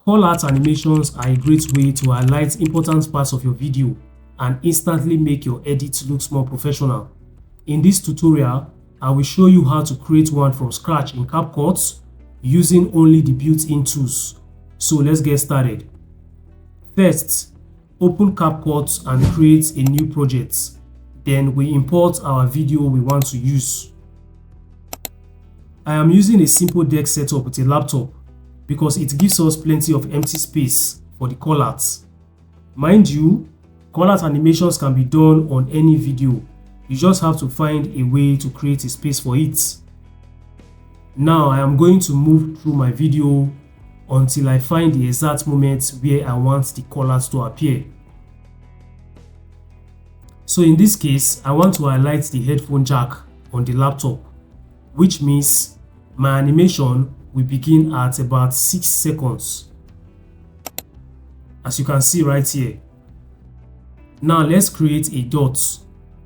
Callout animations are a great way to highlight important parts of your video and instantly make your edit look more professional. In this tutorial, I will show you how to create one from scratch in CapCut using only the built-in tools. So let's get started. First, open CapCut and create a new project. Then we import our video we want to use. I am using a simple deck setup with a laptop because it gives us plenty of empty space for the callouts. Mind you, callout animations can be done on any video. You just have to find a way to create a space for it. Now I am going to move through my video until I find the exact moment where I want the callouts to appear. So in this case, I want to highlight the headphone jack on the laptop, which means my animation will begin at about 6 seconds. As you can see right here. Now let's create a dot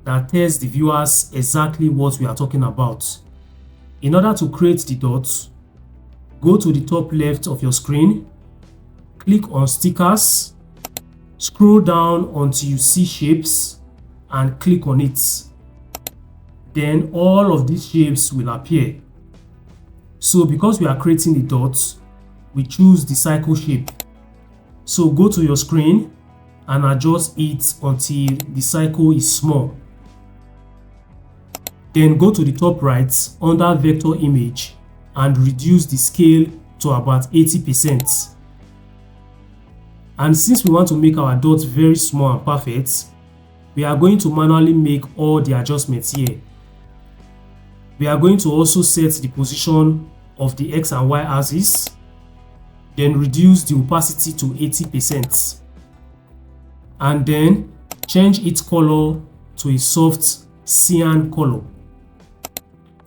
that tells the viewers exactly what we are talking about. In order to create the dot, go to the top left of your screen, click on stickers, scroll down until you see shapes and click on it. Then all of these shapes will appear. So because we are creating the dot, we choose the circle shape. So go to your screen and adjust it until the circle is small. Then go to the top right under vector image and reduce the scale to about 80%. And since we want to make our dot very small and perfect, we are going to manually make all the adjustments here. We are going to also set the position of the X and Y axis, then reduce the opacity to 80%, and then change its color to a soft cyan color,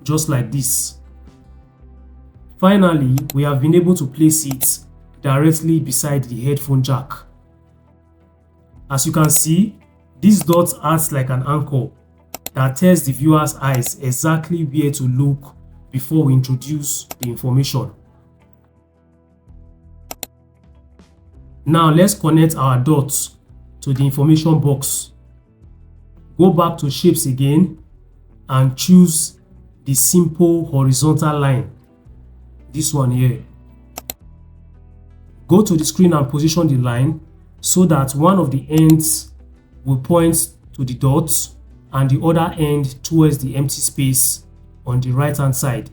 just like this. Finally, we have been able to place it directly beside the headphone jack. As you can see, this dot acts like an anchor that tells the viewer's eyes exactly where to look before we introduce the information. Now let's connect our dots to the information box. Go back to shapes again and choose the simple horizontal line, this one here. Go to the screen and position the line so that one of the ends will point to the dots and the other end towards the empty space on the right hand side,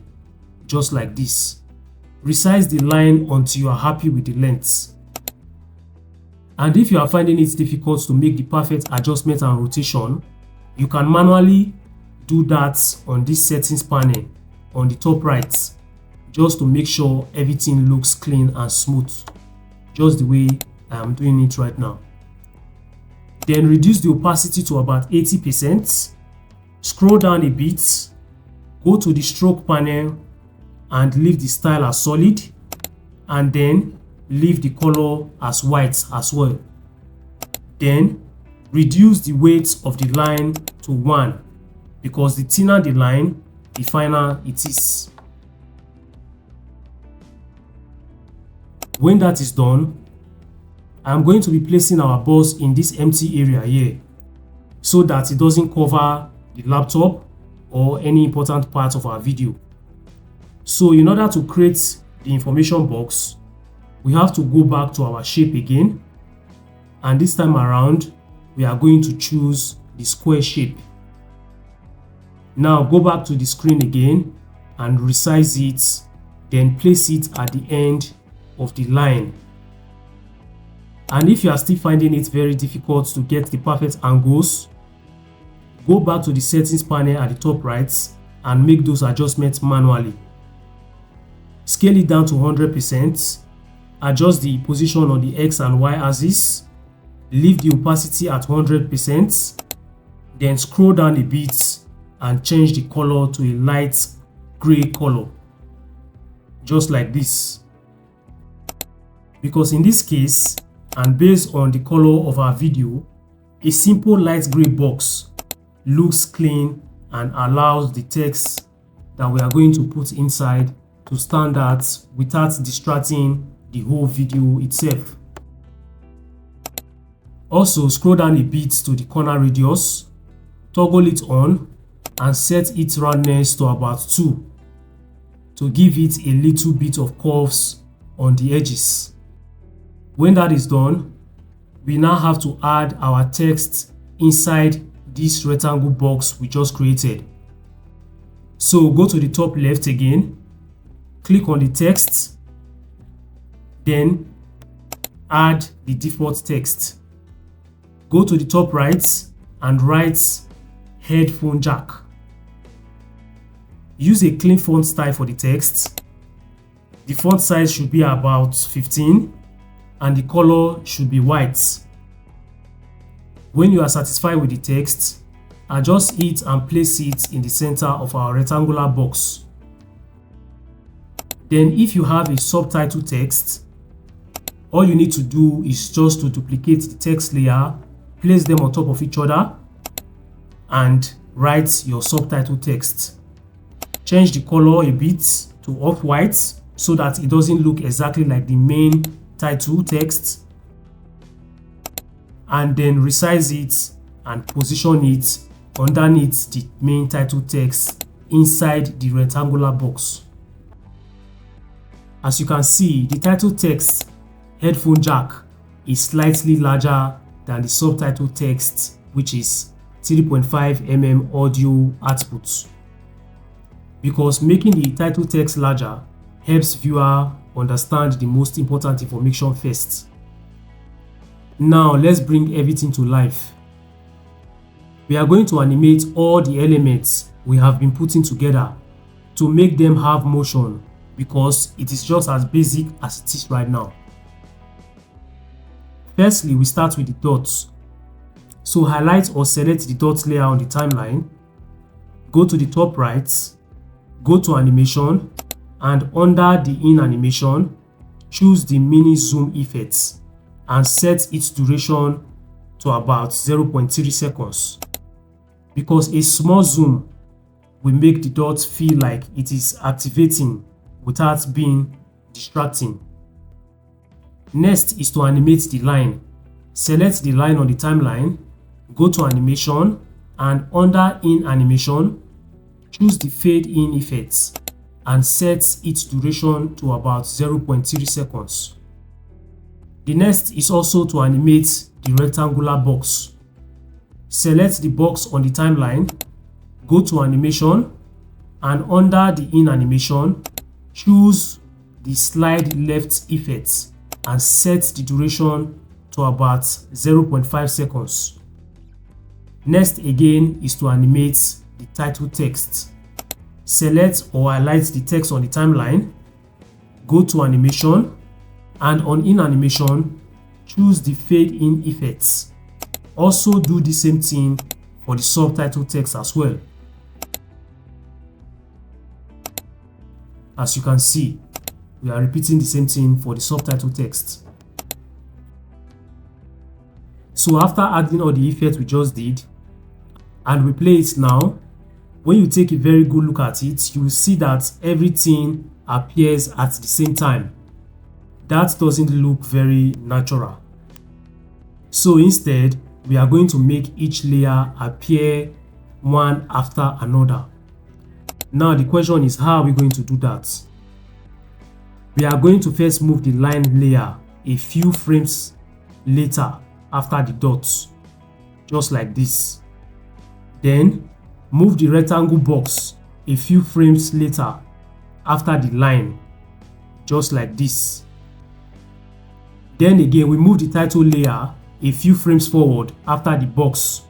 just like this. Resize the line until you are happy with the length. And if you are finding it difficult to make the perfect adjustment and rotation, you can manually do that on this settings panel on the top right, just to make sure everything looks clean and smooth, just the way I am doing it right now. Then reduce the opacity to about 80%, scroll down a bit, go to the stroke panel and leave the style as solid, and then leave the color as white as well. Then reduce the weight of the line to 1, because the thinner the line, the finer it is. When that is done, I am going to be placing our boss in this empty area here so that it doesn't cover the laptop or any important part of our video. So in order to create the information box, we have to go back to our shape again, and this time around we are going to choose the square shape. Now go back to the screen again and resize it, then place it at the end of the line. And if you are still finding it very difficult to get the perfect angles, go back to the settings panel at the top right and make those adjustments manually. Scale it down to 100%, adjust the position on the X and Y axis, leave the opacity at 100%, then scroll down a bit and change the color to a light gray color, just like this. Because in this case, and based on the color of our video, a simple light gray box looks clean and allows the text that we are going to put inside to stand out without distracting the whole video itself. Also, scroll down a bit to the corner radius, toggle it on and set its roundness to about 2 to give it a little bit of curves on the edges. When that is done, we now have to add our text inside this rectangle box we just created. So go to the top left again, click on the text, then add the default text. Go to the top right and write headphone jack. Use a clean font style for the text. The font size should be about 15 and the color should be white. When you are satisfied with the text, adjust it and place it in the center of our rectangular box. Then if you have a subtitle text, all you need to do is just to duplicate the text layer, place them on top of each other and write your subtitle text. Change the color a bit to off-white so that it doesn't look exactly like the main title text, and then resize it and position it underneath the main title text inside the rectangular box. As you can see, the title text headphone jack is slightly larger than the subtitle text, which is 3.5 mm audio output, because making the title text larger helps viewer understand the most important information first. Now let's bring everything to life. We are going to animate all the elements we have been putting together to make them have motion, because it is just as basic as it is right now. Firstly, we start with the dots. So highlight or select the dots layer on the timeline, go to the top right, go to animation, and under the in animation, choose the mini zoom effects and set its duration to about 0.3 seconds. Because a small zoom will make the dots feel like it is activating without being distracting. Next is to animate the line. Select the line on the timeline, go to animation, and under in animation, choose the fade in effects and set its duration to about 0.3 seconds. The next is also to animate the rectangular box. Select the box on the timeline, go to animation, and under the in animation, choose the slide left effect and set the duration to about 0.5 seconds. Next again is to animate the title text. Select or highlight the text on the timeline, go to animation, and on in animation, choose the fade in effects. Also do the same thing for the subtitle text as well. As you can see, we are repeating the same thing for the subtitle text. So after adding all the effects we just did and we play it now, when you take a very good look at it, you will see that everything appears at the same time. That doesn't look very natural. So instead, we are going to make each layer appear one after another. Now the question is, how are we going to do that? We are going to first move the line layer a few frames later after the dots, just like this. Then move the rectangle box a few frames later after the line, just like this. Then again, we move the title layer a few frames forward after the box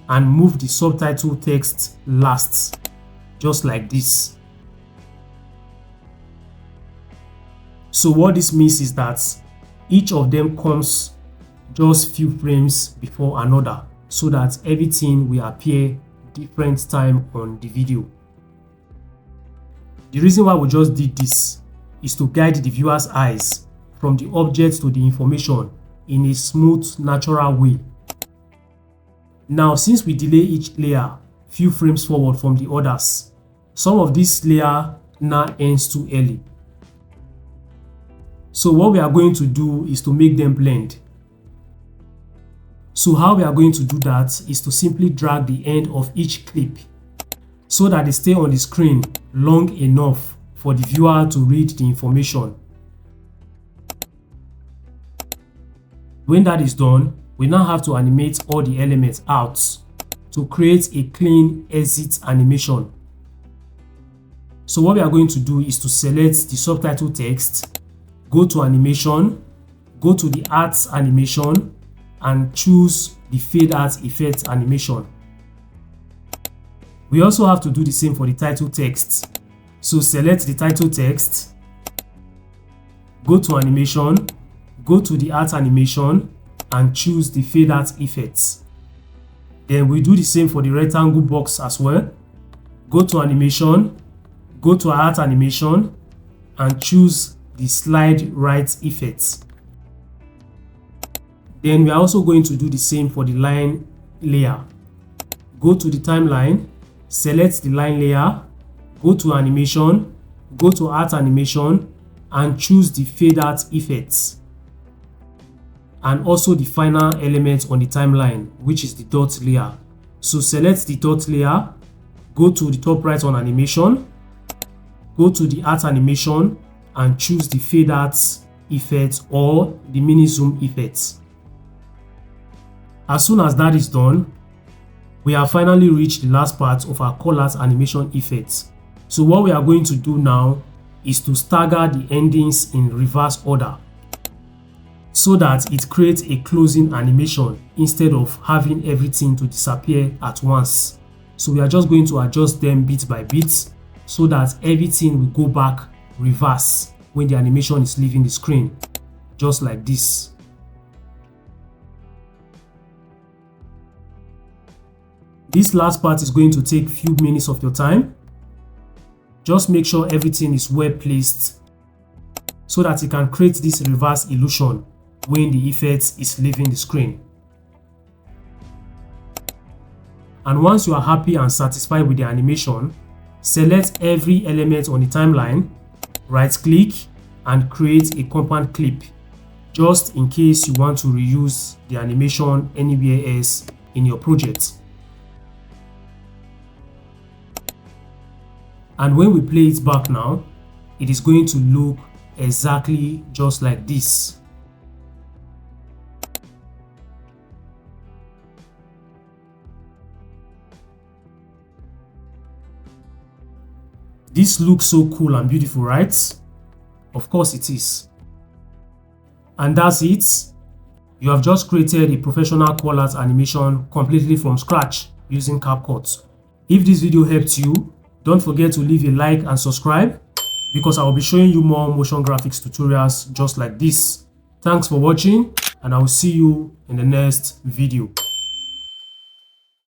and move the subtitle text last, just like this. So what this means is that each of them comes just few frames before another, so that everything will appear different time on the video. The reason why we just did this is to guide the viewer's eyes from the object to the information in a smooth, natural way. Now, since we delay each layer few frames forward from the others, some of this layer now ends too early. So what we are going to do is to make them blend. So how we are going to do that is to simply drag the end of each clip so that they stay on the screen long enough for the viewer to read the information. When that is done, we now have to animate all the elements out to create a clean exit animation. So what we are going to do is to select the subtitle text, go to animation, go to the art animation, and choose the fade out effect animation. We also have to do the same for the title text. So select the title text, go to animation, go to the art animation, and choose the fade out effects. Then we do the same for the rectangle box as well. Go to animation, go to art animation, and choose the slide right effects. Then we are also going to do the same for the line layer. Go to the timeline, select the line layer, go to animation, go to art animation, and choose the fade out effects. And also the final element on the timeline, which is the dot layer. So select the dot layer, go to the top right on animation, go to the art animation, and choose the fade out effect or the mini zoom effect. As soon as that is done, we have finally reached the last part of our callout animation effects. So what we are going to do now is to stagger the endings in reverse order so that it creates a closing animation instead of having everything to disappear at once. So we are just going to adjust them bit by bit so that everything will go back reverse when the animation is leaving the screen, just like this. This last part is going to take few minutes of your time. Just make sure everything is well placed so that you can create this reverse illusion when the effect is leaving the screen. And once you are happy and satisfied with the animation, select every element on the timeline, right click, and create a compound clip, just in case you want to reuse the animation anywhere else in your project. And when we play it back now, it is going to look exactly just like this. This looks so cool and beautiful, right? Of course it is. And that's it. You have just created a professional callout animation completely from scratch using CapCut. If this video helped you, don't forget to leave a like and subscribe because I will be showing you more motion graphics tutorials just like this. Thanks for watching, and I will see you in the next video.